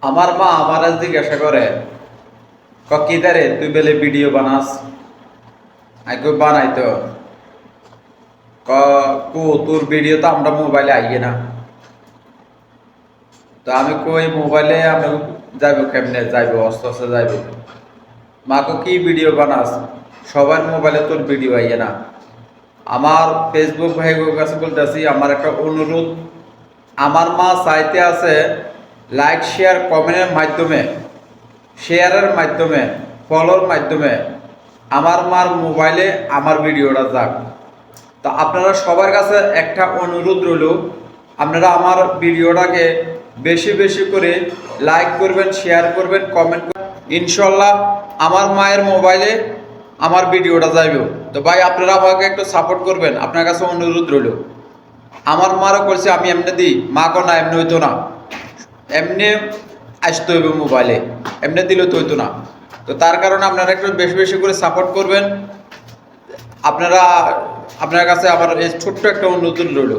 আমার মা আমার জিজ্ঞাসা করে কিদারে তুই বেলে ভিডিও বানাস আই কই বানাই তো তোর ভিডিও তো আমরা মোবাইলে আইয়ে না। তো আমি কই মোবাইলে আমি যাইব কেমনে যাইব আস্তে আস্তে যাইব। মাকে কি ভিডিও বানাস সবার মোবাইলে তোর ভিডিও আইয়ে না। আমার ফেসবুক ভাইগোর কাছে বলতেছি আমার একটা অনুরোধ, আমার মা চাইতে আছে লাইক শেয়ার কমেন্টের মাধ্যমে, শেয়ারের মাধ্যমে, ফলোর মাধ্যমে আমার মার মোবাইলে আমার ভিডিওটা যাক। তো আপনারা সবার কাছে একটা অনুরোধ রইল, আপনারা আমার ভিডিওটাকে বেশি বেশি করে লাইক করবেন, শেয়ার করবেন, কমেন্ট করবেন। ইনশাল্লাহ আমার মায়ের মোবাইলে আমার ভিডিওটা যাইব। তো ভাই আপনারা আমাকে একটু সাপোর্ট করবেন, আপনার কাছে অনুরোধ রইল। আমার মারও করছে আমি এমনি দিই, মা কো না এমনি হইতো না, এমনি আসতে হইবে মোবাইলে, এমনি দিলে তো হইতো না। তো তার কারণে আপনারা একটু বেশি বেশি করে সাপোর্ট করবেন। আপনারা আপনার কাছে আমার এই ছোট্ট একটা অনুরোধ রইল।